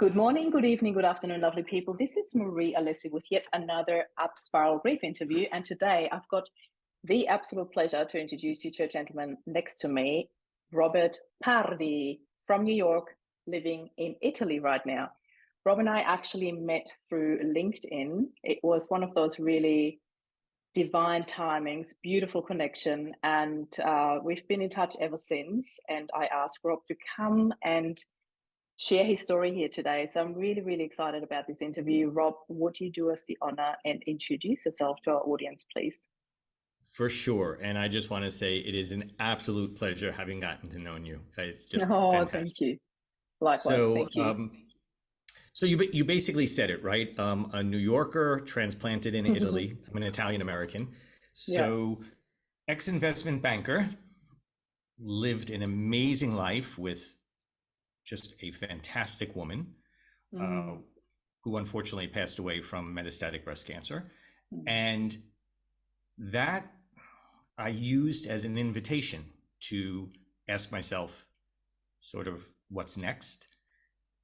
Good morning, good evening, good afternoon, lovely people. This is Marie Alessi with yet another Up Spiral Brief interview. And today I've got the absolute pleasure to introduce you to a gentleman next to me, Robert Pardi from New York, living in Italy right now. Rob and I actually met through LinkedIn. It was one of those really divine timings, beautiful connection. And we've been in touch ever since. And I asked Rob to come and share his story here today. So I'm really, really excited about this interview. Rob, would you do us the honor and introduce yourself to our audience, please? For sure. And I just want to say it is an absolute pleasure having gotten to know you. It's just Oh, fantastic. thank you. Likewise, So, thank you. so you basically said it, right? A New Yorker transplanted in Italy. I'm an Italian American. Yeah. So, ex-investment banker, lived an amazing life with just a fantastic woman, who unfortunately passed away from metastatic breast cancer. And that I used as an invitation to ask myself sort of what's next.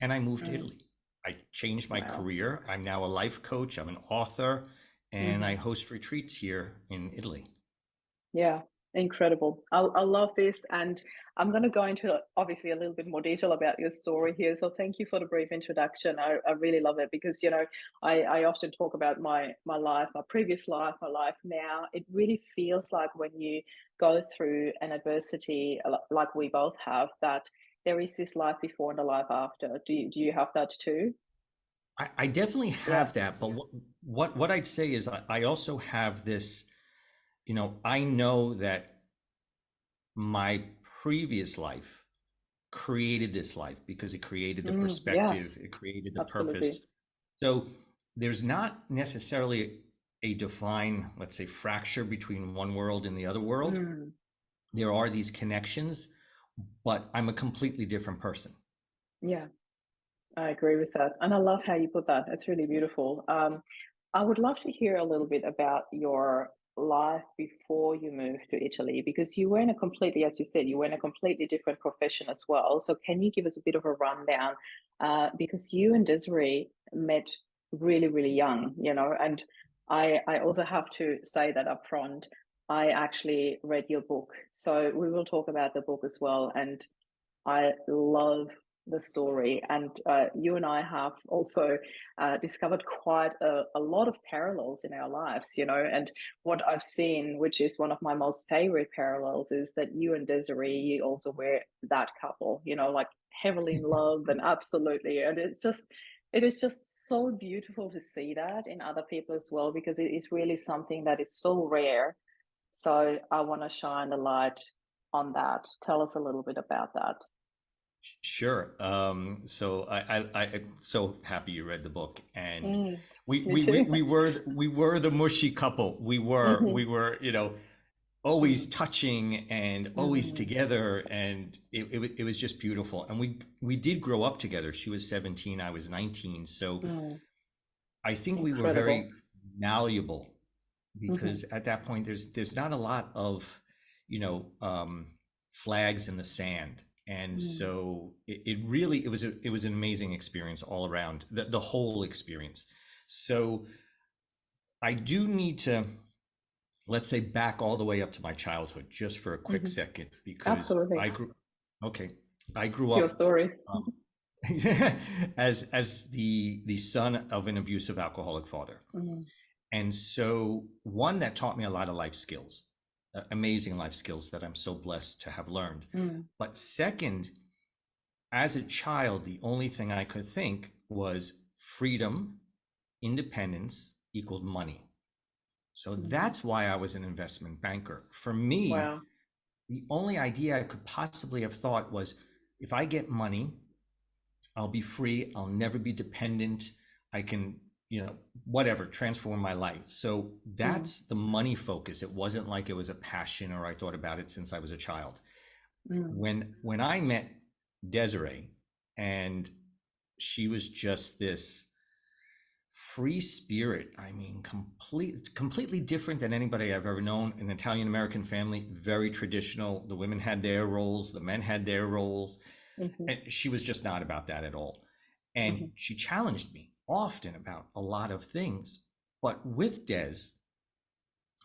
And I moved to Italy. I changed my career. I'm now a life coach. I'm an author, and I host retreats here in Italy. Yeah, incredible. I love this. And I'm going to go into obviously a little bit more detail about your story here. So thank you for the brief introduction. I really love it because, you know, I often talk about my life, my previous life, my life now. It really feels like when you go through an adversity like we both have, that there is this life before and a life after. Do you have that too? I definitely have that, but what I'd say is I also have this, I know that my previous life created this life because it created the perspective, it created the purpose. So there's not necessarily a defined, let's say, fracture between one world and the other world. There are these connections, but I'm a completely different person. Yeah, I agree with that. And I love how you put that. It's really beautiful. I would love to hear a little bit about your life before you moved to Italy, because you were in a completely, as you said, you were in a completely different profession as well. So can you give us a bit of a rundown? Because you and Desiree met really, really young, you know, and I also have to say that up front, I actually read your book. So we will talk about the book as well. And I love the story. And you and I have also discovered quite a lot of parallels in our lives, you know. And what I've seen, which is one of my most favorite parallels, is that you and Desiree, you also were that couple, you know, like heavily in love and absolutely. And it is just so beautiful to see that in other people as well, because it is really something that is so rare. So I want to shine a light on that. Tell us a little bit about that. Sure. So I'm so happy you read the book, and we Me we we too. we were the mushy couple. We were always touching and always together, and it was just beautiful. And we did grow up together. She was 17, I was 19. So I think we were Incredible. very malleable because at that point there's not a lot of flags in the sand. And so it was an amazing experience all around, the whole experience. So I do need to, let's say, back all the way up to my childhood just for a quick second, because Absolutely. I grew Your up story. as the son of an abusive alcoholic father. And so one that taught me a lot of life skills, amazing life skills that I'm so blessed to have learned. But second, as a child, the only thing I could think was freedom, independence equaled money. So that's why I was an investment banker. For me, Wow. the only idea I could possibly have thought was, if I get money, I'll be free. I'll never be dependent. I can, whatever, transform my life. So that's the money focus. It wasn't like it was a passion or I thought about it since I was a child. When I met Desiree, and she was just this free spirit. I mean, completely different than anybody I've ever known. An Italian American family, very traditional. The women had their roles, the men had their roles. And she was just not about that at all. And Mhm. she challenged me often about a lot of things. But with Des,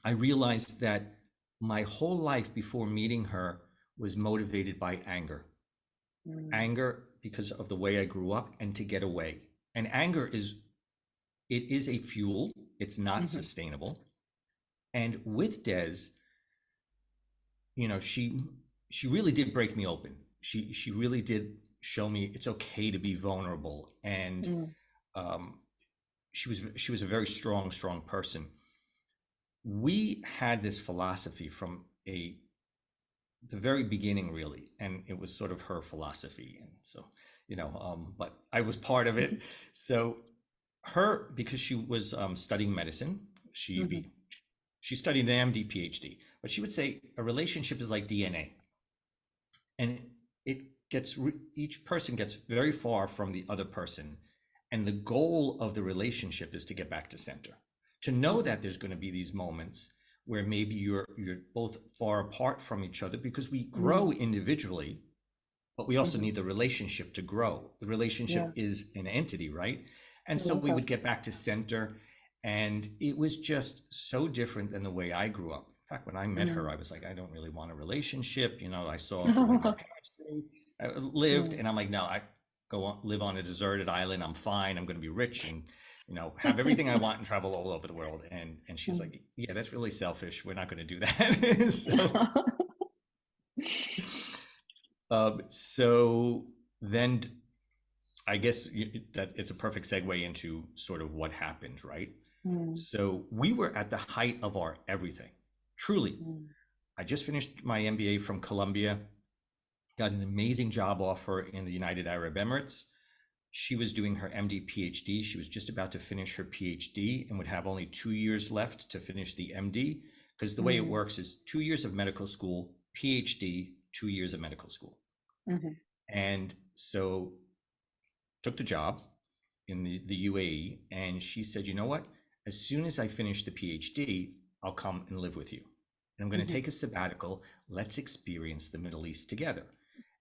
I realized that my whole life before meeting her was motivated by anger. Mm. Anger because of the way I grew up and to get away. And anger is a fuel. It's not Mhm. sustainable. And with Des, you know, she really did break me open. She really did show me it's okay to be vulnerable. And Mm. um, she was a very strong person. We had this philosophy from a the very beginning, really, and it was sort of her philosophy. And so, but I was part of it. So her, because she was studying medicine, she Mhm. be she studied an MD, PhD, but she would say a relationship is like DNA, and it gets each person gets very far from the other person, and the goal of the relationship is to get back to center. To know Mhm. that there's going to be these moments where maybe you're both far apart from each other because we grow Mm. individually, but we also Mhm. need the relationship to grow. The Yeah. relationship is an entity, right? And I so love we that. would get back to center, and it was just so different than the way I grew up. In fact, when I met her, Mm. I was like, I don't really want a relationship. I saw the way my parents lived, Mm. and I'm like, no, I go on, live on a deserted island. I'm fine. I'm going to be rich and have everything I want and travel all over the world. And she's Mm. like, yeah, that's really selfish. We're not going to do that. So then I guess that it's a perfect segue into sort of what happened, right? Mm. So we were at the height of our everything. Truly, Mm. I just finished my MBA from Columbia, got an amazing job offer in the United Arab Emirates. She was doing her MD PhD. She was just about to finish her PhD and would have only 2 years left to finish the MD, because the way it Mm. works is 2 years of medical school, PhD, 2 years of medical school. Mhm. And so took the job in the UAE, and she said, you know what? As soon as I finish the PhD, I'll come and live with you. And I'm going to Mhm. take a sabbatical. Let's experience the Middle East together.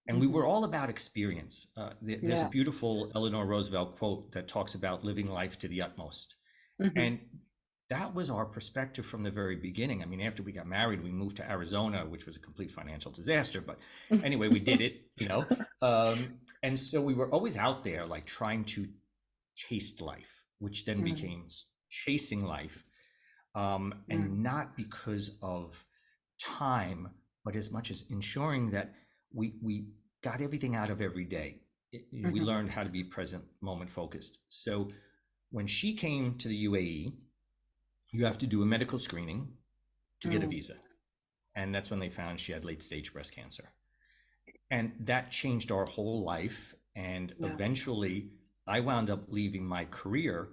And we Mhm. were all about experience. There's a Yeah. beautiful Eleanor Roosevelt quote that talks about living life to the utmost. Mhm. And that was our perspective from the very beginning. I mean, after we got married, we moved to Arizona, which was a complete financial disaster. But anyway, we did it. And so we were always out there, like trying to taste life, which then Mm. became chasing life, Mm. and not because of time, but as much as ensuring that we got everything out of every day. We Mhm. learned how to be present, moment focused. So when she came to the UAE, you have to do a medical screening to get a Mm. visa, and that's when they found she had late stage breast cancer, and that changed our whole life. And Yeah. eventually, I wound up leaving my career,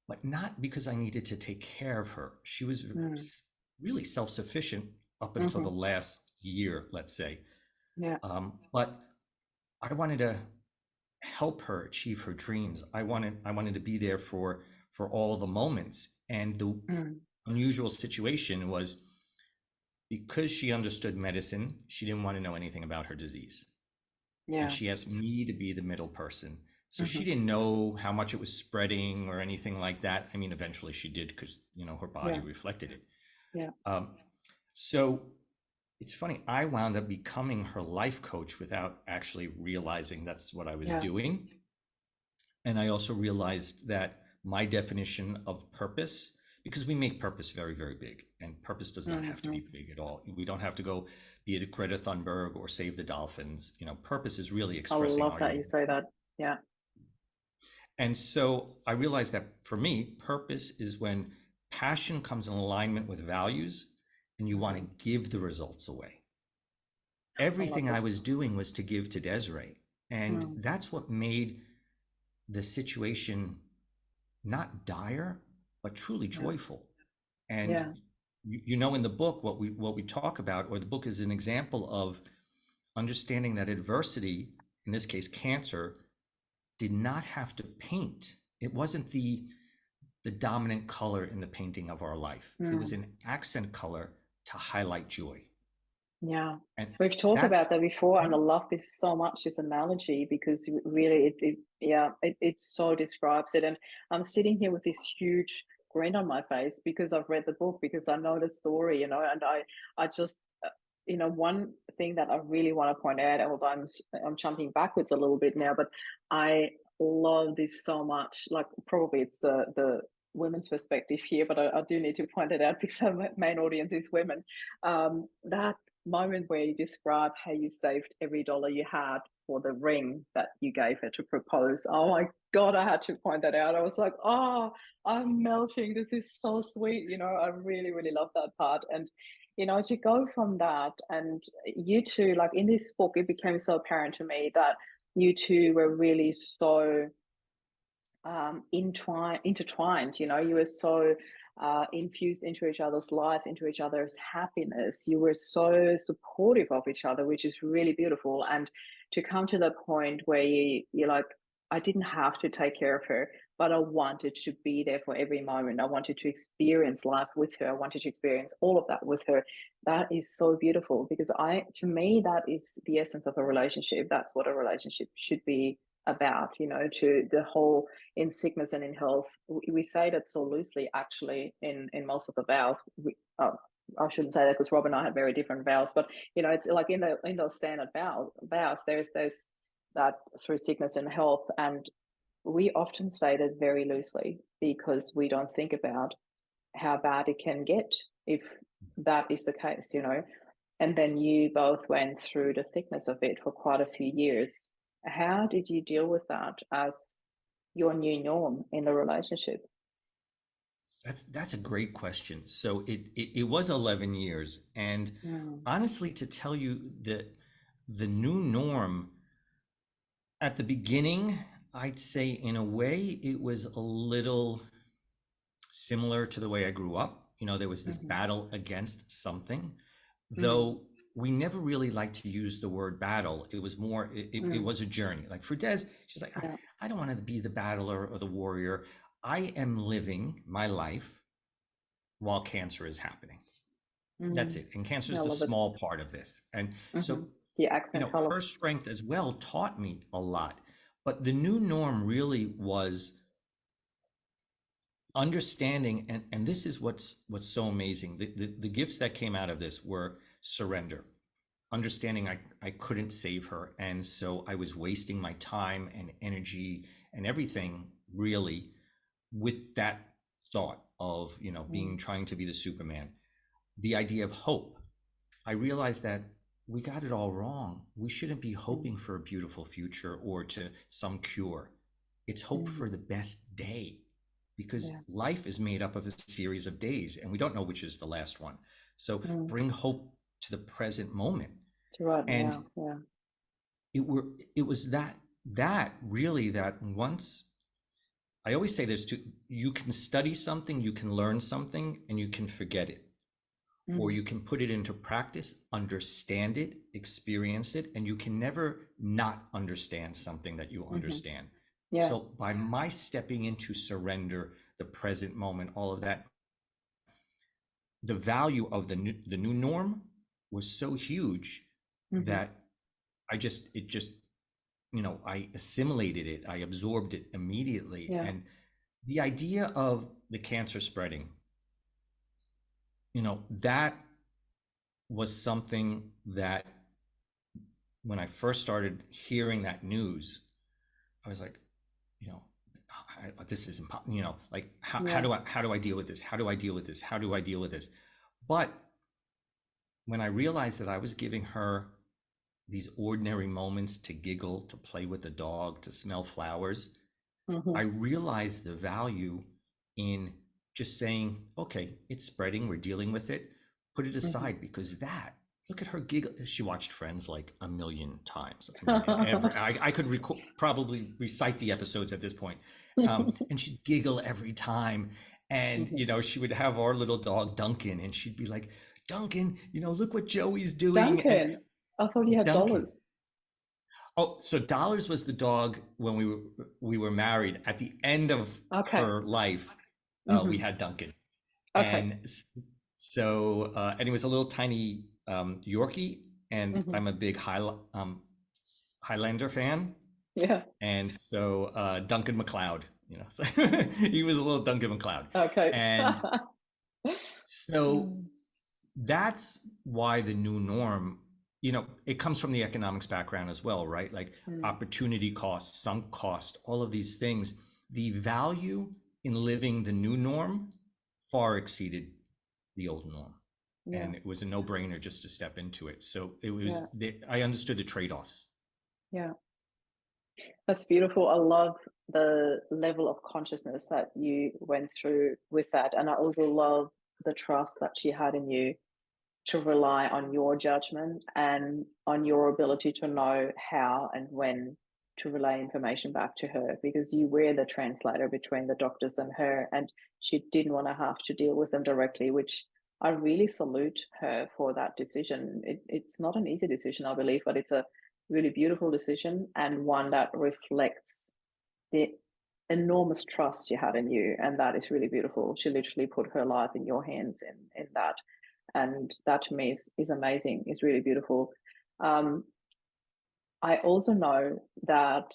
but not because I needed to take care of her. She was Mm. really self sufficient up until the Mhm. last year, let's say. Yeah. But I wanted to help her achieve her dreams. I wanted to be there for all the moments. And the Mm. unusual situation was, because she understood medicine, she didn't want to know anything about her disease. And Yeah. she asked me to be the middle person. So she Mhm. didn't know how much it was spreading or anything like that. I mean, eventually she did, because her body Yeah. reflected it. Yeah. Um, so it's funny, I wound up becoming her life coach without actually realizing that's what I was Yeah. doing. And I also realized that my definition of purpose, because we make purpose very, very big, and purpose does not have to be Mhm. big at all. We don't have to go be it Greta Thunberg or save the dolphins. Purpose is really I expressing love our that you human. say that. Yeah. And so I realized that for me, purpose is when passion comes in alignment with values and you want Mhm. to give the results away. I love Everything I it. was doing was to give to Desiree. And Mm. that's what made the situation not dire, but truly Yeah. joyful. And Yeah. in the book, what we talk about, or the book is an example of understanding that adversity, in this case cancer, did not have to paint. It wasn't the dominant color in the painting of our life. It was Mm. an accent color to highlight joy. Yeah. And We've talked that's about that before, and I love this so much, this analogy, because really it so describes it. And I'm sitting here with this huge grin on my face because I've read the book, because I know the story, and I just one thing that I really want to point out, although I'm jumping backwards a little bit now, but I love this so much. Like, probably it's the women's perspective here, but I do need to point it out because our main audience is women. That moment where you describe how you saved every dollar you had for the ring that you gave her to propose. Oh my God, I had to point that out. I was like, oh, I'm melting. This is so sweet. I really, really love that part. And, to go from that, and you two, like in this book, it became so apparent to me that you two were really so intertwined. You were so infused into each other's lives, into each other's happiness. You were so supportive of each other, which is really beautiful. And to come to the point where you're like, I didn't have to take care of her, but I wanted to be there for every moment. I wanted to experience life with her. I wanted to experience all of that with her. That is so beautiful, because to me, that is the essence of a relationship. That's what a relationship should be about, to the whole, in sickness and in health. We say that so loosely, actually, in most of the vows. I shouldn't say that, because Rob and I have very different vows, but it's like in those standard vows, there's that through sickness and health, and we often say that very loosely because we don't think about how bad it can get if that is the case. And then you both went through the thickness of it for quite a few years. How did you deal with that as your new norm in the relationship? that's a great question. So it was 11 years, and Mm, honestly, to tell you that the new norm at the beginning, I'd say in a way it was a little similar to the way I grew up. There was this mhm, battle against something, mm, though we never really liked to use the word battle. It was more, it mm, was a journey. Like for Des, she's like, yeah, I don't want to be the battler or the warrior. I am living my life while cancer is happening. That's mm. it. And cancer I is the love it. small part of this. And so, Mhm. The accent color. her strength as well taught me a lot. But the new norm really was understanding, and this is what's so amazing. The gifts that came out of this were surrender, understanding I couldn't save her, and so I was wasting my time and energy and everything really with that thought of being Mm, trying to be the Superman. The idea of hope, I realized that we got it all wrong. We shouldn't be mm, hoping for a beautiful future or to some cure. It's hope mm, for the best day, because yeah. life is made up of a series of days and we don't know which is the last one. So Mm. bring hope to the present moment. To right And now. Yeah. it was that really, that once, I always say there's two, you can study something, you can learn something, and you can forget it, or Mm, you can put it into practice, understand it, experience it, and you can never not understand something that you mhm. understand. Yeah. So by my stepping into surrender, the present moment, all of that, the value of the new norm was so huge Mhm. that it just, I assimilated it, I absorbed it immediately. Yeah. And the idea of the cancer spreading, that was something that when I first started hearing that news, I was like, you know, this is impossible. Like Yeah. how do I deal with this? How do I deal with this? How do I deal with this? But when I realized that I was giving her these ordinary moments to giggle, to play with the dog, to smell flowers, I Mhm. realized the value in just saying, okay, it's spreading, we're dealing with it, put it Mhm. aside, because look at her giggle. She watched Friends like a million times. I mean, I could probably recite the episodes at this point. And she'd giggle every time. And, Mhm. she would have our little dog, Duncan, and she'd be like, Duncan, look what Joey's doing. And Duncan, I thought you had Duncan, dollars. oh, so Dollars was the dog when we were married. At the end of Okay. her life, we Mhm. had Duncan, Okay. and so and he was a little tiny Yorkie, and Hmm. I'm a big Highlander fan. Yeah. And so Duncan MacLeod, so he was a little Duncan MacLeod. Okay. And so Mm, that's why the new norm, it comes from the economics background as well, right? Like mm, opportunity cost, sunk cost, all of these things. The value in living the new norm far exceeded the old norm. yeah. And it was a no-brainer just to step into it. So Yeah. I understood the trade-offs. Yeah. That's beautiful. I love the level of consciousness that you went through with that. And I also love the trust that she had in you to rely on your judgment and on your ability to know how and when to relay information back to her, because you were the translator between the doctors and her, and she didn't want to have to deal with them directly, which I really salute her for that decision. It's not an easy decision, I believe, but it's a really beautiful decision and one that reflects the enormous trust she had in you, and that is really beautiful. She literally put her life in your hands in that, and that to me is amazing. It's really beautiful. Um, I also know that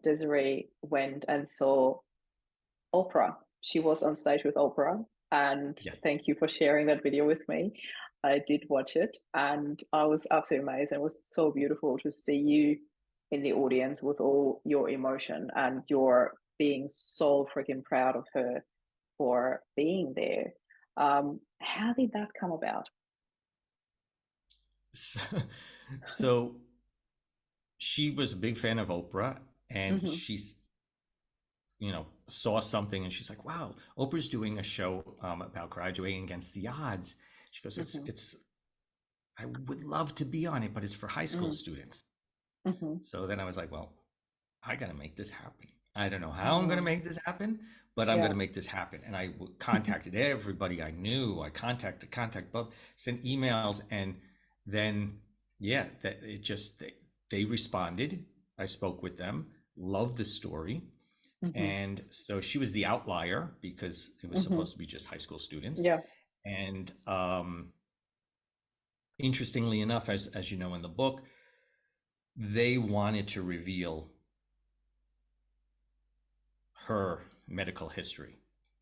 Desiree went and saw Oprah. She was on stage with Oprah, and Yes. thank you for sharing that video with me. I did watch it, and I was absolutely amazed. It was so beautiful to see you in the audience with all your emotion and your being so freaking proud of her for being there. How did that come about? So, so she was a big fan of Oprah, and Hmm. she's, saw something, and she's like, "Wow, Oprah's doing a show about graduating against the odds." She goes, Hmm. "It's. I would love to be on it, but it's for high school Hmm. students." Hmm. So then I was like, "Well, I got to make this happen. I don't know how I'm going to Oh, make this happen, but I'm going yeah. to make this happen." And I contacted everybody I knew. I contact Bob, sent emails, and then yeah, that it just they responded. I spoke with them, loved the story, Hmm. and so she was the outlier because it was Hmm. supposed to be just high school students. Yeah. And interestingly enough, as you know in the book, they wanted to reveal her medical history.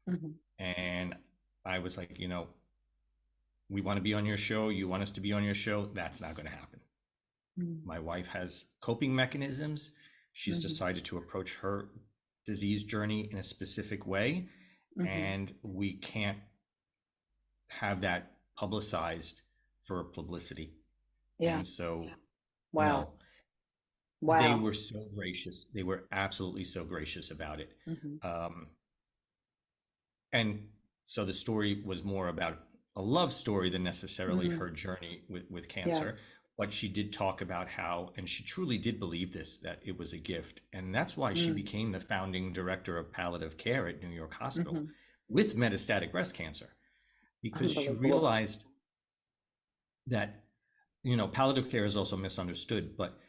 Hmm. And I was like, we want to be on your show. You want us to be on your show. That's not going to happen. My wife has coping mechanisms. She's Hmm. decided to approach her disease journey in a specific way. Hmm. And we can't have that publicized for publicity. Yeah. And so, Wow. no, they Wow. were so gracious. They were absolutely so gracious about it. Hmm. Um, and so the story was more about a love story than necessarily Hmm. her journey with Yeah. cancer. But she did talk about how, and she truly did believe this, that it was a gift. And that's why she Mm. became the founding director of palliative care at New York Hospital Hmm. with metastatic breast cancer, because she Unbelievable. realized that, palliative care is also misunderstood, but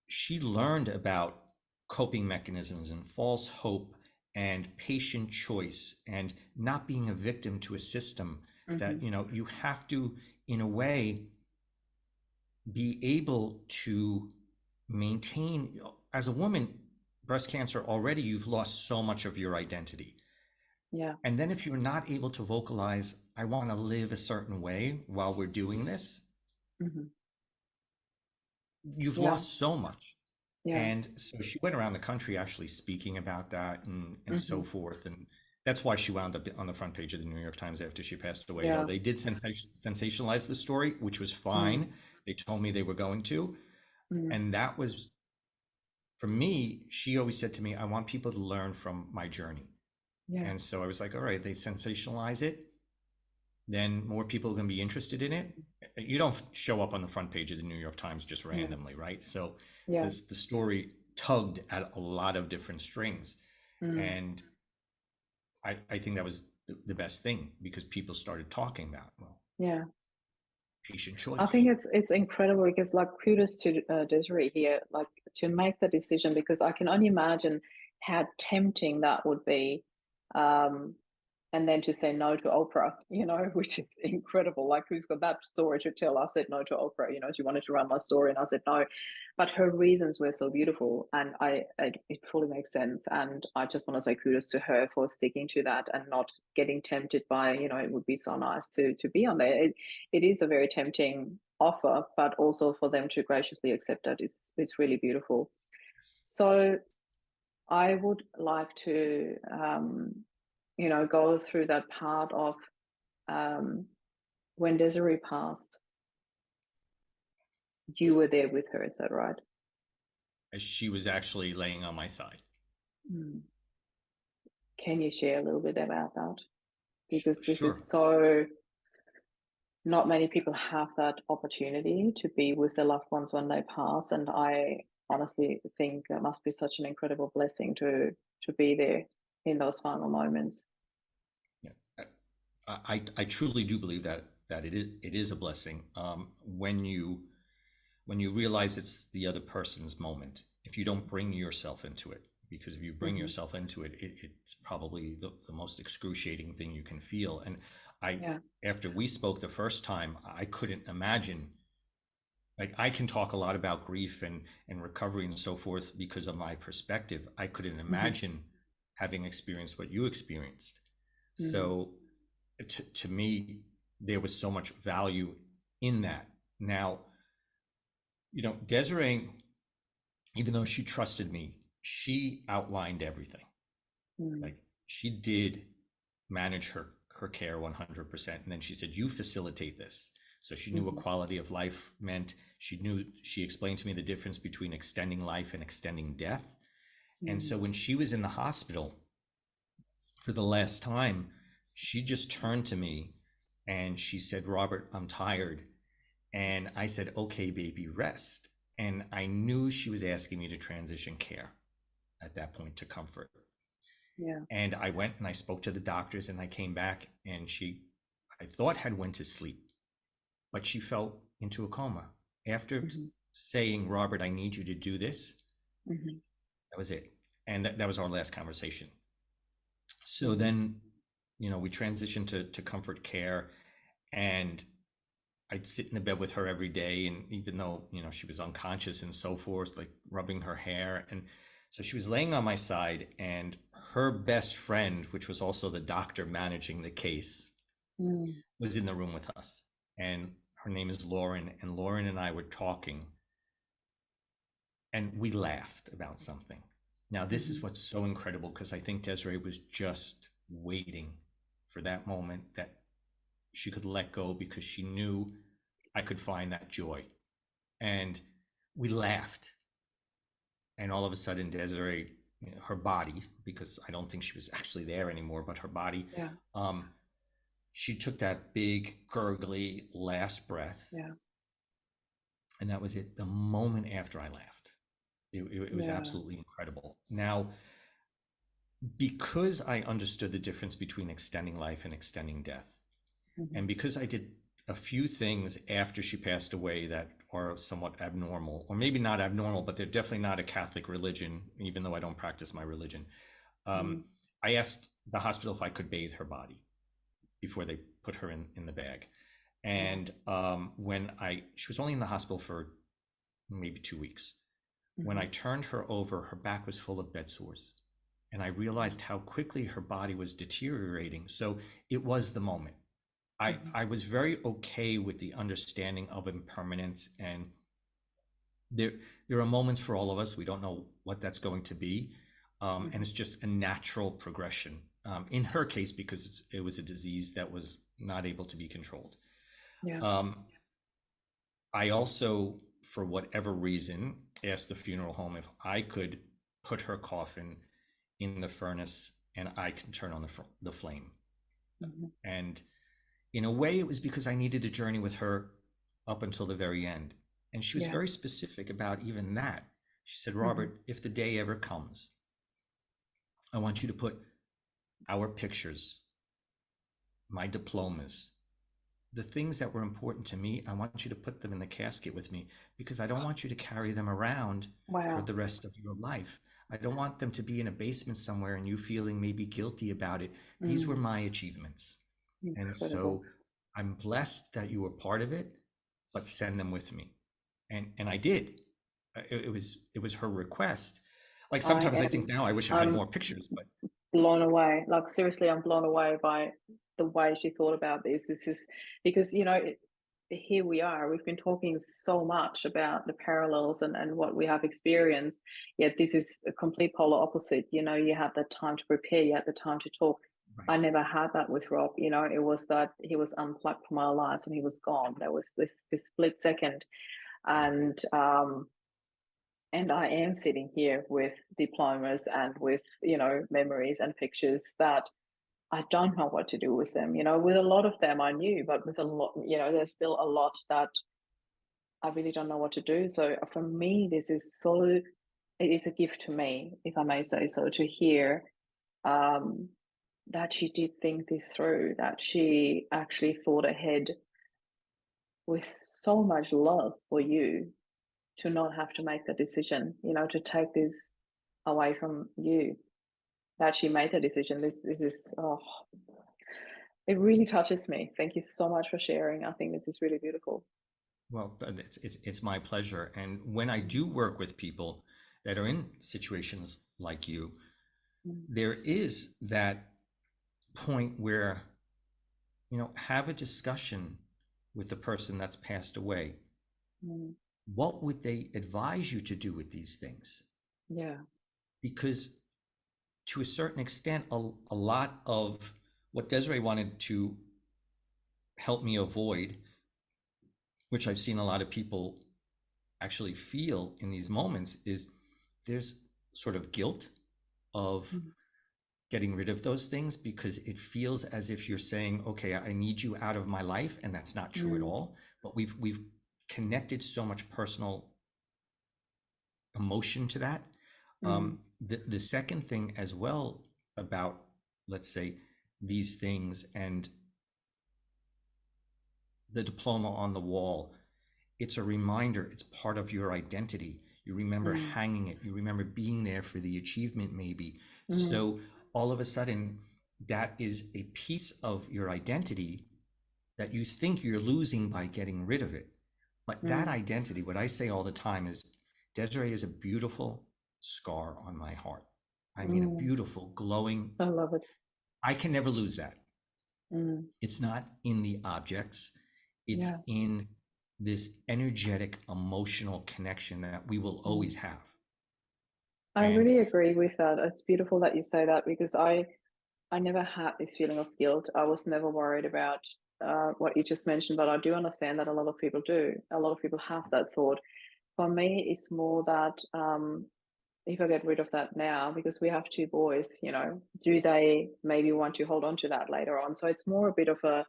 she learned about coping mechanisms and false hope and patient choice and not being a victim to a system, that Hmm. you have to, in a way, be able to maintain. As a woman, breast cancer, already you've lost so much of your identity, Yeah. and then if you're not able to vocalize, I want to live a certain way while we're doing this, Hmm. you've Yeah. lost so much. Yeah. And so she went around the country actually speaking about that, and so Hmm. forth. And that's why she wound up on the front page of the New York Times after she passed away. Yeah. They did sensationalize the story, which was Mm. fine. They told me they were going to. Mm. And that was, for me, she always said to me, I want people to learn from my journey. Yeah. And so I was like, all right, they sensationalize it, then more people are going to be interested in it. You don't show up on the front page of the New York Times just Mm. randomly, right? So Yeah. the story tugged at a lot of different strings. Mm. And I think that was the best thing, because people started talking about, well, Yeah. patient I think choice. it's incredible because like kudos to Desiree here, like to make the decision, because I can only imagine how tempting that would be. Um, and then to say no to Oprah, which is incredible. Like, who's got that story to tell? I said no to Oprah. She wanted to run my story, and I said no. But her reasons were so beautiful, and it fully makes sense. And I just want to say kudos to her for sticking to that and not getting tempted by, it would be so nice to be on there. It is a very tempting offer, but also for them to graciously accept it, it's really beautiful. So I would like to, go through that part of um, when Desiree passed, you were there with her, is that right? She was actually laying on my side. Mm. Can you share a little bit about that? Because this Sure. is so, not many people have that opportunity to be with their loved ones when they pass. And I honestly think it must be such an incredible blessing to be there in those final moments. Yeah. I truly do believe that it is a blessing when you realize it's the other person's moment. If you don't bring yourself into it, because if you bring Hmm. yourself into it, it's probably the most excruciating thing you can feel. And Yeah. after we spoke the first time, I couldn't imagine. Like, I can talk a lot about grief and recovery and so forth because of my perspective. I couldn't Hmm. imagine having experienced what you experienced. Mm. So to me, there was so much value in that. Now, Desiree, even though she trusted me, she outlined everything. Mm. Like, she did manage her care 100%. And then she said, "You facilitate this." So she knew what Hmm. quality of life meant. She explained to me the difference between extending life and extending death. And so Mm. when she was in the hospital for the last time, she just turned to me and she said, "Robert, I'm tired." And I said, "Okay, baby, rest." And I knew she was asking me to transition care at that point to comfort. Yeah. And I went and I spoke to the doctors and I came back and I thought had went to sleep, but she fell into a coma. After Hmm. saying, "Robert, I need you to do this," Hmm. that was it. And that was our last conversation. So Mm. then, we transitioned to comfort care, and I'd sit in the bed with her every day. And even though, she was unconscious and so forth, like rubbing her hair. And so she was laying on my side, and her best friend, which was also the doctor managing the case, Mm. was in the room with us. And her name is Lauren. And Lauren and I were talking, and we laughed about something. Now, this is Hmm. what's so incredible, because I think Desiree was just waiting for that moment that she could let go, because she knew I could find that joy. And we laughed. And all of a sudden, Desiree, her body, because I don't think she was actually there anymore, but her body, Yeah. um, she took that big, gurgly last breath. Yeah. And that was it. The moment after I laughed, it was Yeah. absolutely incredible. Now, because I understood the difference between extending life and extending death, Hmm. and because I did a few things after she passed away that are somewhat abnormal, or maybe not abnormal, but they're definitely not a Catholic religion, even though I don't practice my religion. Um, Mm. I asked the hospital if I could bathe her body before they put her in the bag. Wow. And she was only in the hospital for maybe 2 weeks. When I Hmm. turned her over, her back was full of bed sores. And I realized how quickly her body was deteriorating. So it was the moment. Hmm. I was very okay with the understanding of impermanence, and there there are moments for all of us. We don't know what that's going to be, and Hmm. it's just a natural progression. In her case, because it was a disease that was not able to be controlled. Yeah. Um, I also, for whatever reason, asked the funeral home if I could put her coffin in the furnace and I can turn on the flame. Hmm. And in a way, it was because I needed a journey with her up until the very end. And she was Yeah. very specific about even that. She said, Hmm. "Robert, if the day ever comes, I want you to put our pictures, my diplomas, the things that were important to me, I want you to put them in the casket with me, because I don't want you to carry them around for Wow. the rest of your life. I don't want them to be in a basement somewhere and you feeling maybe guilty about it. These were Mm, my achievements. And incredible. so I'm blessed that you were part of it, but send them with me. And I did. It was her request. Like I sometimes I think am now I wish I had I'm more pictures, but blown away. Like seriously, I'm blown away by the way she thought about this. This is because here we are. We've been talking so much about the parallels and what we have experienced. Yet this is a complete polar opposite. You had the time to prepare. You had the time to talk. right. I never had that with Rob. It was that he was unplugged from our lives and he was gone. There was this split second, Yeah. and I am sitting here with diplomas and with, memories and pictures that I don't know what to do with them. With a lot of them I knew, but with a lot, there's still a lot that I really don't know what to do. So for me, it is a gift to me, if I may say so, to hear um, that she did think this through, that she actually thought ahead with so much love for you to not have to make the decision, to take this away from you, that she made the decision. This is, oh, it really touches me. Thank you so much for sharing. I think this is really beautiful. Well, it's my pleasure. And when I do work with people that are in situations like you, Mm, there is that point where, have a discussion with the person that's passed away. mm, What would they advise you to do with these things? yeah. Because to a certain extent, a lot of what Desiree wanted to help me avoid, which I've seen a lot of people actually feel in these moments, is there's sort of guilt of Mm, getting rid of those things because it feels as if you're saying, okay, I need you out of my life, and that's not true at mm, all. But we've connected so much personal emotion to that. mm, The second thing as well about, let's say, these things and the diploma on the wall, it's a reminder, it's part of your identity. You remember mm, hanging it, you remember being there for the achievement, maybe. mm, So all of a sudden, that is a piece of your identity that you think you're losing by getting rid of it. But that mm, identity, what I say all the time is, Desiree is a beautiful scar on my heart. I mean, a mm. beautiful, glowing. I love it. I can never lose that. Mm, It's not in the objects, it's yeah. in this energetic, emotional connection that we will always Mm. have. I And really agree with that. It's beautiful that you say that because I never had this feeling of guilt. I was never worried about what you just mentioned, but I do understand that a lot of people do. A lot of people have that thought. For me, it's more that if I get rid of that now, because we have two boys, do they maybe want to hold on to that later on? So it's more a bit of a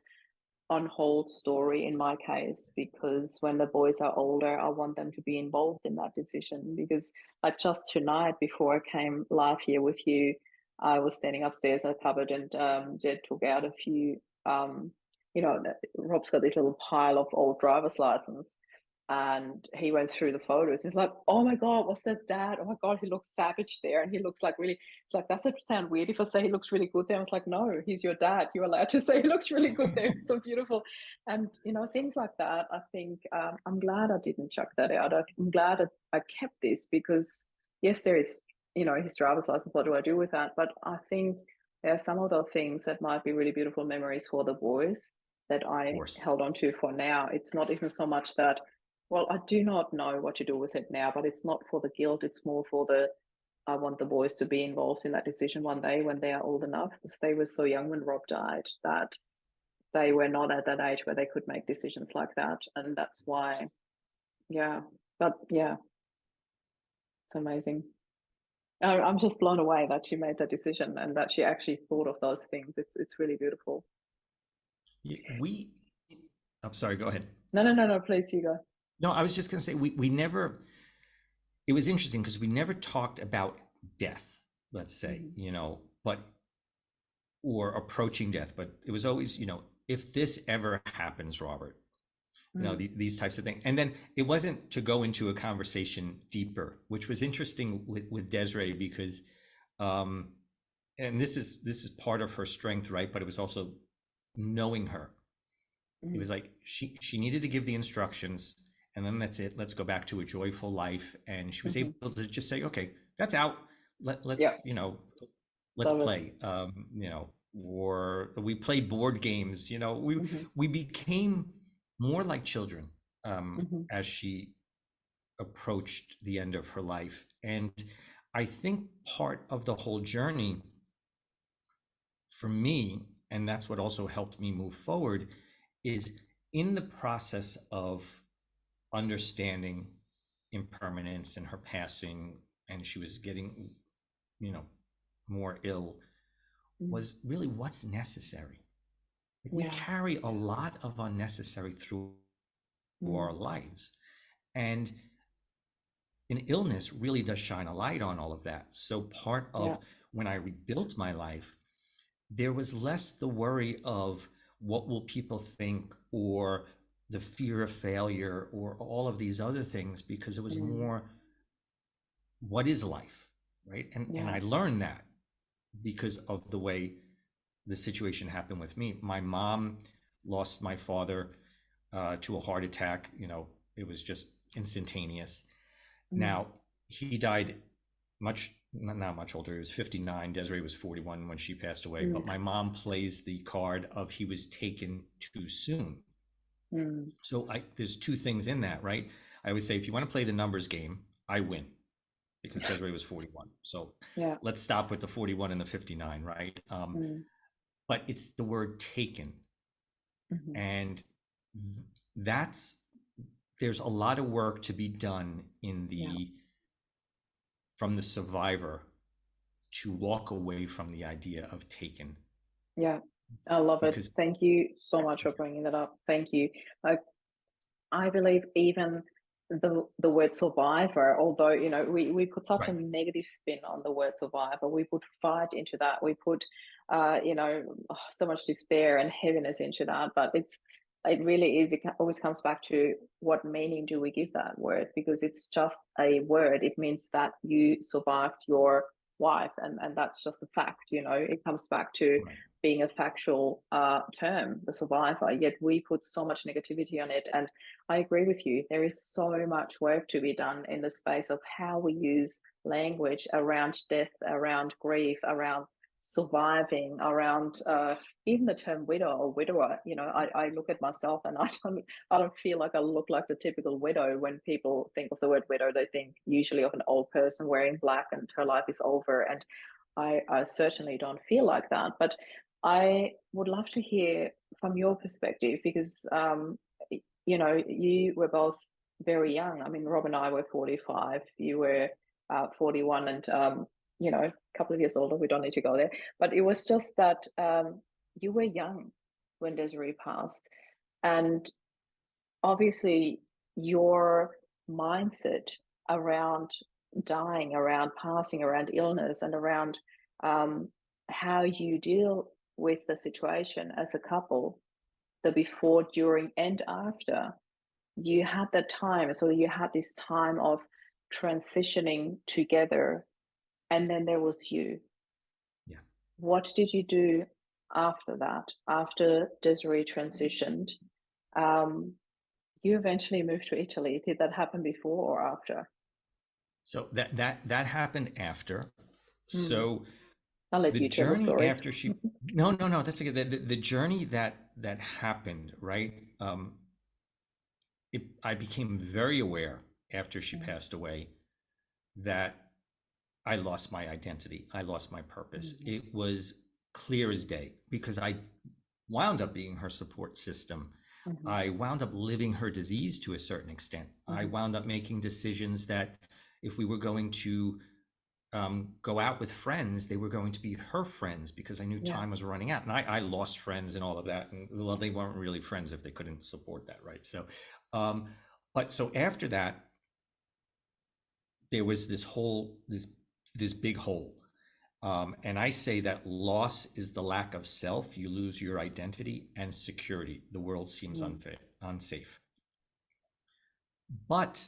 on hold story in my case, because when the boys are older, I want them to be involved in that decision. Because like just tonight, before I came live here with you, I was standing upstairs in a cupboard and Jed took out a few, Rob's got this little pile of old driver's license and he went through the photos. He's like, "Oh my god, what's that, dad? Oh my god, he looks savage there, and he looks like really." It's like, "Does it sound weird if I say he looks really good there?" I was like, "No, he's your dad. You're allowed to say he looks really good there. It's so beautiful." And things like that. I think I'm glad I didn't chuck that out. I'm glad I kept this because yes, there is his driver's license. What do I do with that? But I think there are some of the things that might be really beautiful memories for the boys that of I course, held on to for now. It's not even so much that, well, I do not know what to do with it now, but it's not for the guilt. It's more for I want the boys to be involved in that decision one day when they are old enough, because they were so young when Rob died that they were not at that age where they could make decisions like that. And that's of course. why, yeah. But yeah, it's amazing. I'm just blown away that she made that decision and that she actually thought of those things. It's really beautiful. We, I'm sorry, go ahead. No, no, no, no. Please, you go. No, I was just going to say, we never, it was interesting because we never talked about death, let's say, Mm, but, or approaching death, but it was always, if this ever happens, Robert, these types of things. And then it wasn't to go into a conversation deeper, which was interesting with Desiree, because and this is part of her strength, right? But it was also knowing her. It was like she needed to give the instructions, and then that's it. Let's go back to a joyful life. And she was able to just say, okay, that's out. Yeah, Let's let's love it. play. Or we played board games. We became more like children as she approached the end of her life. And I think part of the whole journey for me, and that's what also helped me move forward, is in the process of understanding impermanence and her passing, and she was getting, more ill, was really what's necessary. We Yeah. carry a lot of unnecessary through our lives. And an illness really does shine a light on all of that. So part Yeah. of when I rebuilt my life, there was less the worry of what will people think, or the fear of failure, or all of these other things, because it was more, what is life, right? And Yeah. I learned that because of the way the situation happened with me. My mom lost my father to a heart attack. It was just instantaneous. Now, he died not much older. He was 59. Desiree was 41 when she passed away. But my mom plays the card of he was taken too soon. So there's two things in that, right? I would say, if you want to play the numbers game, I win, because Desiree was 41. So Yeah. let's stop with the 41 and the 59, right? But it's the word taken. And there's a lot of work to be done Yeah. from the survivor to walk away from the idea of taken. Yeah. I love it. Because Thank you so much for bringing that up. Thank you. Like, I believe even the word survivor, although we put such a right, negative spin on the word survivor, we put fight into that. We put so much despair and heaviness into that. But it really is. It always comes back to, what meaning do we give that word? Because it's just a word. It means that you survived your wife, and that's just a fact. It comes back to right. being a factual term, the survivor. Yet we put so much negativity on it. And I agree with you. There is so much work to be done in the space of how we use language around death, around grief, around surviving, around even the term widow or widower. I look at myself, and I don't feel like I look like the typical widow. When people think of the word widow, they think usually of an old person wearing black and her life is over. And I certainly don't feel like that. But I would love to hear from your perspective, because you were both very young. I mean, Rob and I were 45. You were 41, and a couple of years older. We don't need to go there. But it was just that you were young when Desiree passed, and obviously your mindset around dying, around passing, around illness, and around um, how you deal with the situation as a couple, the before, during, and after, you had that time. So you had this time of transitioning together, and then there was you. Yeah. What did you do after that? After Desiree transitioned, um, you eventually moved to Italy. Did that happen before or after? So that happened after. Hmm. So I'll let the you tell the journey story. after she no, that's okay. The journey that happened, right? I became very aware after she passed away that I lost my identity. I lost my purpose. Mhm. It was clear as day, because I wound up being her support system. Mhm. I wound up living her disease to a certain extent. I Mhm. wound up making decisions that, if we were going to go out with friends, they were going to be her friends, because I knew Yeah. time was running out. And I lost friends and all of that. And well, they weren't really friends if they couldn't support that, right? So, um, but so after that, there was this big hole. And I say that loss is the lack of self. You lose your identity and security. The world seems Mm. unsafe. But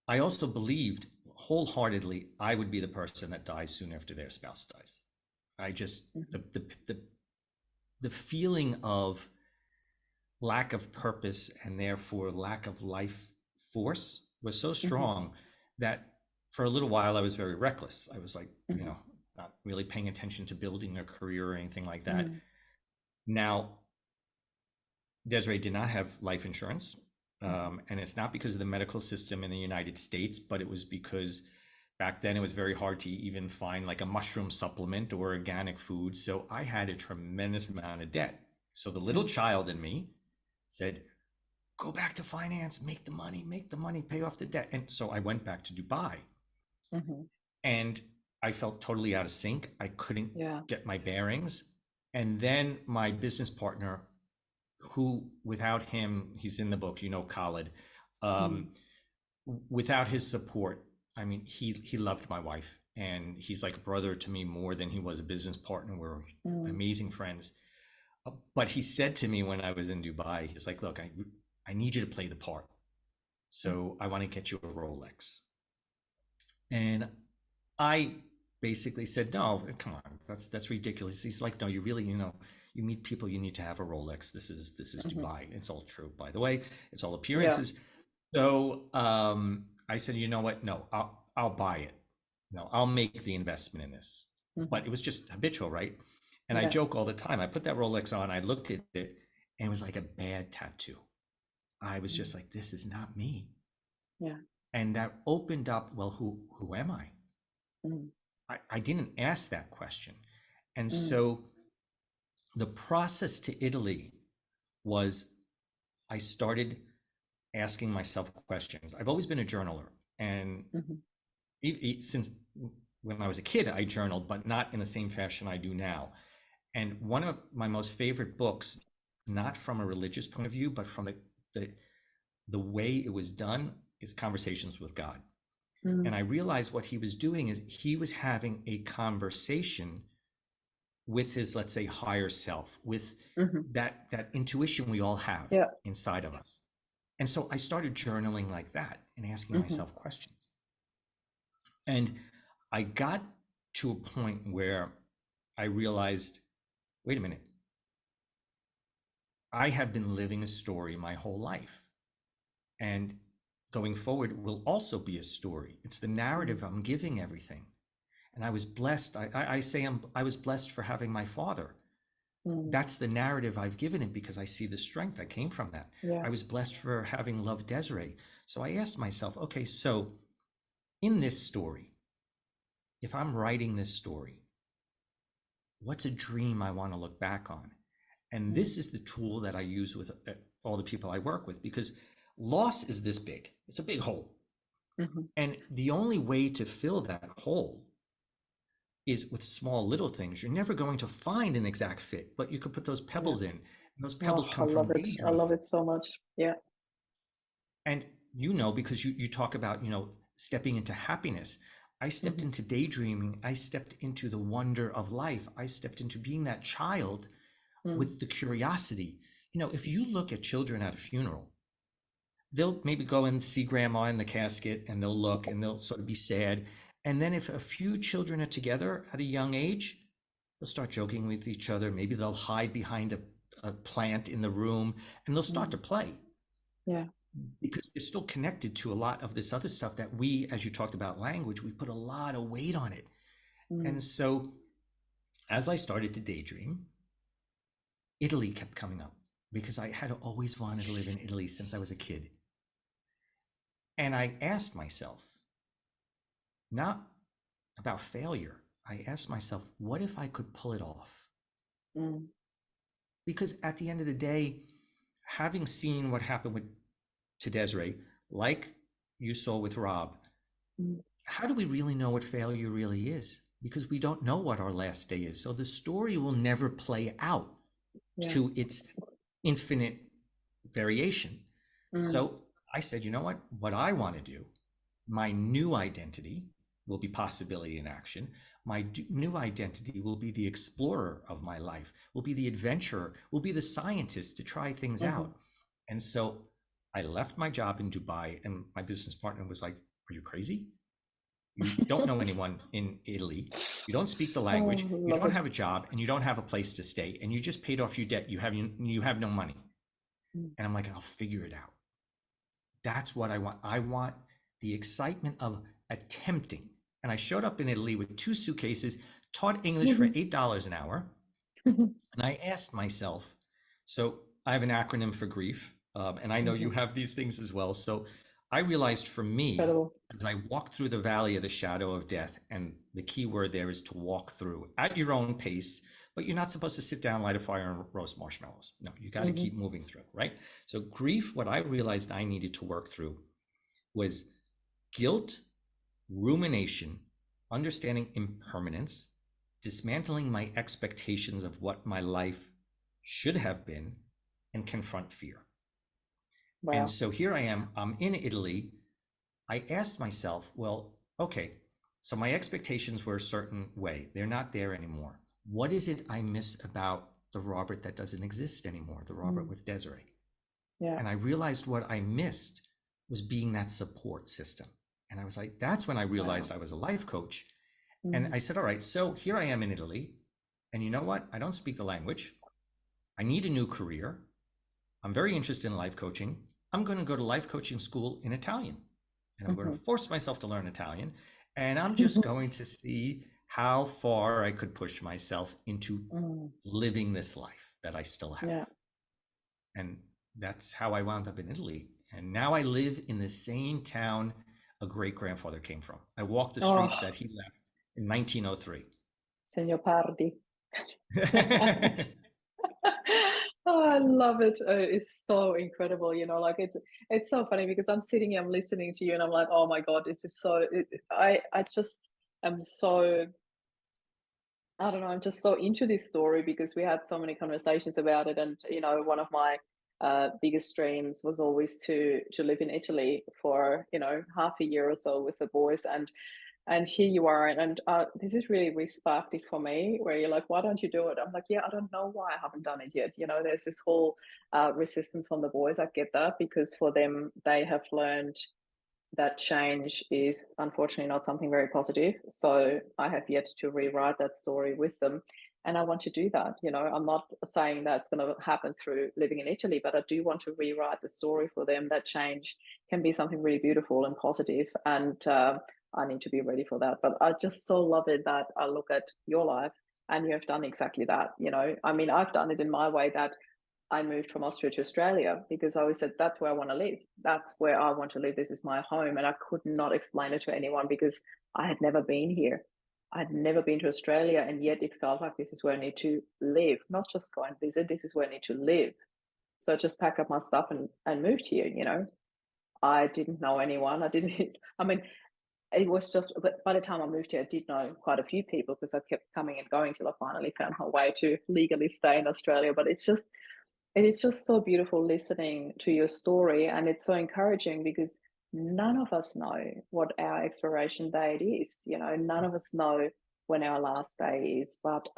I also believed wholeheartedly I would be the person that dies soon after their spouse dies. I just Mhm. the feeling of lack of purpose and therefore lack of life force was so Mhm. strong that for a little while I was very reckless. I was like, Mhm. not really paying attention to building a career or anything like that. Mhm. Now, Desiree did not have life insurance. Mhm. And it's not because of the medical system in the United States, but it was because back then it was very hard to even find like a mushroom supplement or organic food. So I had a tremendous amount of debt. So the little Mhm. child in me said, go back to finance, make the money, pay off the debt. And so I went back to Dubai Mhm. and I felt totally out of sync. I couldn't Yeah. get my bearings. And then my business partner, who without him, he's in the book, Khalid, Mm. um, without his support, I mean, he loved my wife and he's like a brother to me more than he was a business partner. We're Mm. amazing friends. But he said to me when I was in Dubai, he's like, look, I need you to play the part. Mm. So I want to get you a Rolex. And I basically said, no, come on, that's ridiculous. He's like, no, you really, you meet people, you need to have a Rolex. This is Mhm. Dubai. It's all true, by the way. It's all Yeah. appearances. So I said, you know what? No, I'll buy it. No, I'll make the investment in this. But Mhm. it was just habitual, right? And I Yeah. joke all the time. I put that Rolex on, I looked at it, and it was like a bad tattoo. I was just Mm. like, this is not me. Yeah. And that opened up, well, who am I? Mm. I didn't ask that question. And Mm. so the process to Italy was I started asking myself questions. I've always been a journaler. And Mhm. since when I was a kid, I journaled, but not in the same fashion I do now. And one of my most favorite books, not from a religious point of view, but from the, the way it was done, is Conversations with God. And Mm. I realized what he was doing is he was having a conversation with his, let's say, higher self, with Mhm. that intuition we all have Yeah. inside of us. And so I started journaling like that and asking Mhm. myself questions. And I got to a point where I realized, wait a minute, I have been living a story my whole life. And going forward will also be a story. It's the narrative Mm. I'm giving everything. And I was blessed. I say I was blessed for having my father. Mm. That's the narrative I've given it because I see the strength that came from that. Yeah. I was blessed for having loved Desiree. So I asked myself, okay, so in this story, if I'm writing this story, what's a dream I want to look back on? And Mm. this is the tool that I use with all the people I work with because loss is this big. It's a big hole. Mhm. And the only way to fill that hole is with small little things. You're never going to find an exact fit, but you could put those Yeah. pebbles in. And those Oh, pebbles I come from love it. I love daydreaming. it so much. Yeah. And because you talk about, stepping into happiness. I stepped Mhm. into daydreaming. I stepped into the wonder of life. I stepped into being that child Mm. with the curiosity. If you look at children at a funeral, they'll maybe go and see grandma in the casket and they'll look and they'll sort of be sad. And then if a few children are together at a young age, they'll start joking with each other. Maybe they'll hide behind a plant in the room and they'll start Mm. to play Yeah. because they're still connected to a lot of this other stuff that we, as you talked about language, we put a lot of weight on it. And Mm. so as I started to daydream, Italy kept coming up because I had always wanted to live in Italy since I was a kid. And I asked myself, not about failure, I asked myself, what if I could pull it off? Mm. Because at the end of the day, having seen what happened to Desiree, like you saw with Rob, Mm. how do we really know what failure really is? Because we don't know what our last day is. So the story will never play out Yeah. to its infinite variation. Mm. So I said, you know what? What I want to do, my new identity will be possibility in action. My new identity will be the explorer of my life, will be the adventurer, will be the scientist to try things Mhm. out. And so I left my job in Dubai, and my business partner was like, "Are you crazy? You don't know anyone in Italy. You don't speak the language. Oh, You love don't it. have a job, and you don't have a place to stay. And you just paid off your debt. You have no money." Mm. And I'm like, "I'll figure it out." That's what I want. I want the excitement of attempting. And I showed up in Italy with 2 suitcases, taught English for $8 an hour. And I asked myself, so I have an acronym for grief, and I know you have these things as well. So I realized for me, Incredible. as I walked through the valley of the shadow of death, and the key word there is to walk through at your own pace, but you're not supposed to sit down, light a fire, and roast marshmallows. No, you got to keep moving through, right? So grief, what I realized I needed to work through was guilt, rumination, understanding impermanence, dismantling my expectations of what my life should have been, and confront fear. And Wow. so here I am, I'm in Italy. I asked myself, well, okay, so my expectations were a certain way. They're not there anymore. What is it I miss about the Robert that doesn't exist anymore, the Robert with Desiree? Yeah. And I realized what I missed was being that support system. And I was like, that's when I realized I was a life coach. And I said, all right, so here I am in Italy. And you know what? I don't speak the language. I need a new career. I'm very interested in life coaching. I'm going to go to life coaching school in Italian. And I'm going to force myself to learn Italian. And I'm just going to see how far I could push myself into living this life that I still have. Yeah. And that's how I wound up in Italy. And now I live in the same town a great grandfather came from. I walk the streets that he left in 1903. Signor Pardi. Oh, I love it. It's so incredible. Like it's so funny because I'm sitting here, I'm listening to you, and I'm like, oh my God, this is so. I just am so. I don't know. I'm just so into this story because we had so many conversations about it, and one of my biggest dreams was always to live in Italy for half a year or so with the boys, and here you are, and this is really sparked it for me, where you're like, why don't you do it? I'm like, yeah, I don't know why I haven't done it yet. There's this whole resistance from the boys. I get that because for them, they have learned that change is unfortunately not something very positive. So I have yet to rewrite that story with them. And I want to do that. I'm not saying that's going to happen through living in Italy, but I do want to rewrite the story for them that change can be something really beautiful and positive. And I need to be ready for that. But I just so love it that I look at your life and you have done exactly that. I mean, I've done it in my way that I moved from Austria to Australia because I always said, that's where I want to live. That's where I want to live. This is my home. And I could not explain it to anyone because I had never been here. I'd never been to Australia. And yet it felt like this is where I need to live, not just go and visit. This is where I need to live. So I just packed up my stuff and moved here. I didn't know anyone. I mean, it was just, but by the time I moved here, I did know quite a few people because I kept coming and going till I finally found my way to legally stay in Australia. But it is just so beautiful listening to your story, and it's so encouraging because none of us know what our expiration date is. None of us know when our last day is, but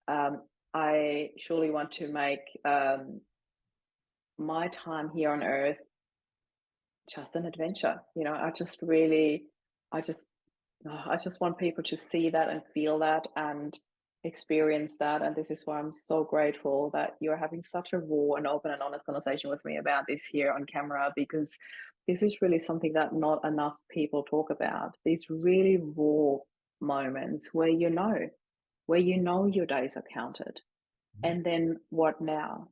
um, I surely want to make my time here on earth just an adventure. I just I just want people to see that and feel that and experience that. And this is why I'm so grateful that you're having such a raw and open and honest conversation with me about this here on camera, because this is really something that not enough people talk about. These really raw moments where your days are counted. And then what now?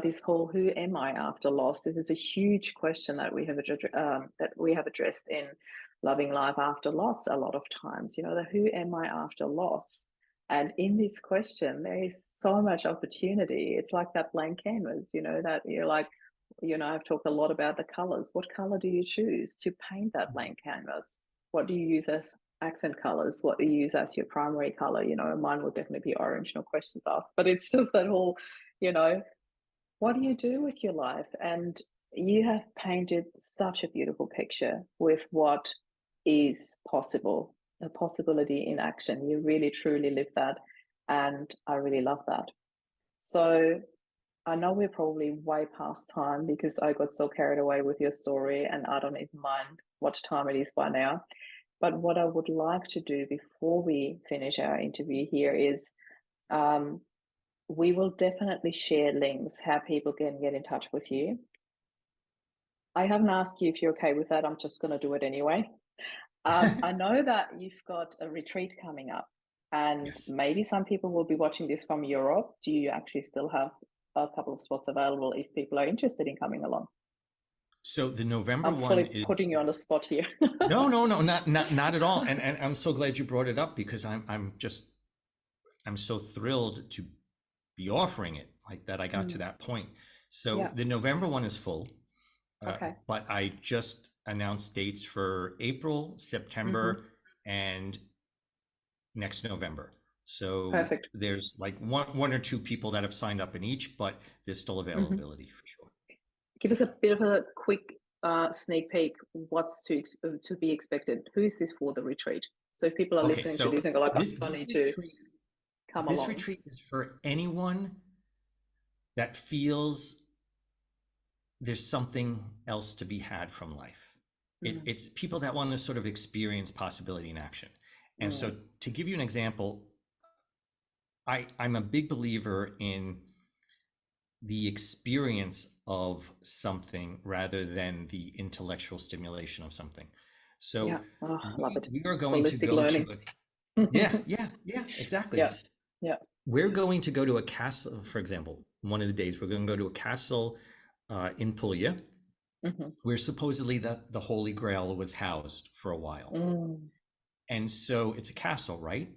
This whole who am I after loss? This is a huge question that we have addressed in Loving Life After Loss a lot of times. The who am I after loss? And in this question, there is so much opportunity. It's like that blank canvas, that you're like, I've talked a lot about the colors. What color do you choose to paint that blank canvas? What do you use as accent colors? What do you use as your primary color? Mine will definitely be orange, no questions asked. But it's just that whole, you know, what do you do with your life? And you have painted such a beautiful picture with what is possible, a possibility in action. You really truly live that. And I really love that. So I know we're probably way past time because I got so carried away with your story and I don't even mind what time it is by now. But what I would like to do before we finish our interview here is um, we will definitely share links how people can get in touch with you. I haven't asked you if you're okay with that. I'm just going to do it anyway. I know that you've got a retreat coming up, and Yes. maybe some people will be watching this from Europe. Do you actually still have a couple of spots available if people are interested in coming along? So the November I'm one fully is putting you on the spot here. no, not at all. And I'm so glad you brought it up because I'm so thrilled to be offering it like that. I got to Mm, that point. So yeah. the November one is full, Okay. but I just announced dates for April, Hmm. September, and next November. So Perfect. there's like one or two people that have signed up in each, but there's still Hmm. availability for sure. Give us a bit of a quick sneak peek. What's to be expected? Who is this for the retreat? So if people are Okay, listening to so this and go like, this I this need to retreat come this along. retreat is for anyone that feels there's something else to be had from life. Mm, It's people that want to sort of experience possibility in action. And so mm, to give you an example, I'm a big believer in the experience of something rather than the intellectual stimulation of something. So yeah. Oh, love it. we are going to Holistic go to learning. a yeah, exactly. Yeah. Yeah. We're going to go to a castle, for example, one of the days we're going to go to a castle in Puglia, Hmm. where supposedly the Holy Grail was housed for a while. Mm, And so it's a castle, right?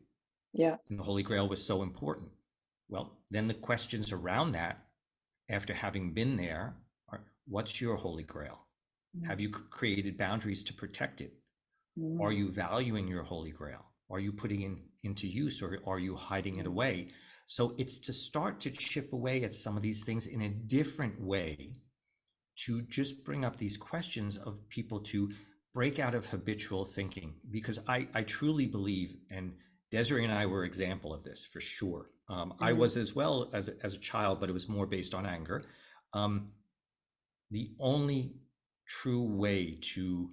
yeah. And the Holy Grail was so important. Well, then the questions around that, after having been there, are what's your Holy Grail? Have Mm, you created boundaries to protect it? Are mm, you valuing your Holy Grail? Are you putting it into use or are you hiding it mm, away? So it's to start to chip away at some of these things in a different way to just bring up these questions of people to break out of habitual thinking because I truly believe, and Desiree and I were example of this for sure. I mm. was as well as a child, but it was more based on anger. Um, the only true way to,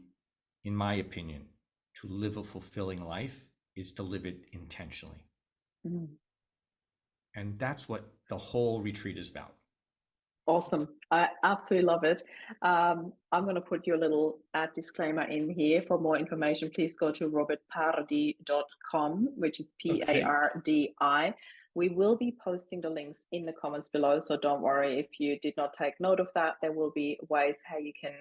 in my opinion, to live a fulfilling life is to live it intentionally. Mm. And that's what the whole retreat is about. Awesome. I absolutely love it. I'm going to put your little ad disclaimer in here. For more information, please go to robertpardi.com, which is Okay. Pardi. We will be posting the links in the comments below, so don't worry if you did not take note of that. There will be ways how you can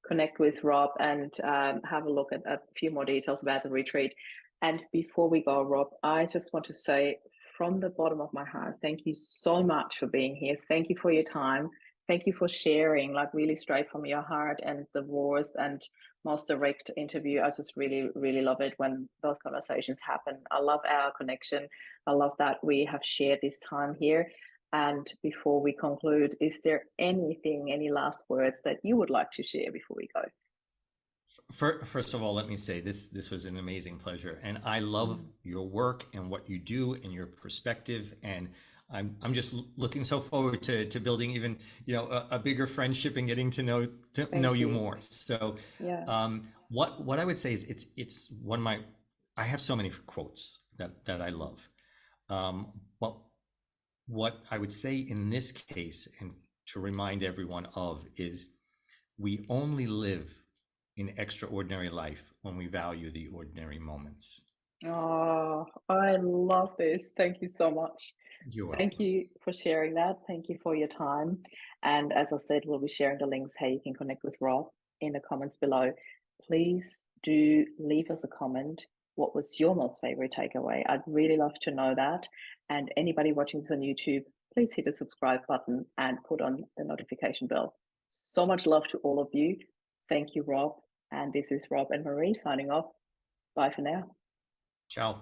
connect with Rob and have a look at a few more details about the retreat. And before we go, Rob, I just want to say from the bottom of my heart, thank you so much for being here. Thank you for your time. Thank you for sharing, like really straight from your heart and the rawest and most direct interview. I just really, really love it when those conversations happen. I love our connection. I love that we have shared this time here. And before we conclude, is there anything, any last words that you would like to share before we go? First of all, let me say this was an amazing pleasure, and I love Mm, your work and what you do and your perspective, and I'm just looking so forward to building even a bigger friendship and getting to know thank you you. more. So, Yeah. what I would say is it's one of my I have so many quotes that I love, but what I would say in this case and to remind everyone of is we only live in extraordinary life when we value the ordinary moments. Oh, I love this. Thank you so much. You're Thank welcome. you for sharing that. Thank you for your time. And as I said, we'll be sharing the links how you can connect with Rob in the comments below. Please do leave us a comment. What was your most favorite takeaway? I'd really love to know that. And anybody watching this on YouTube, please hit the subscribe button and put on the notification bell. So much love to all of you. Thank you, Rob. And this is Rob and Marie signing off. Bye for now. Ciao.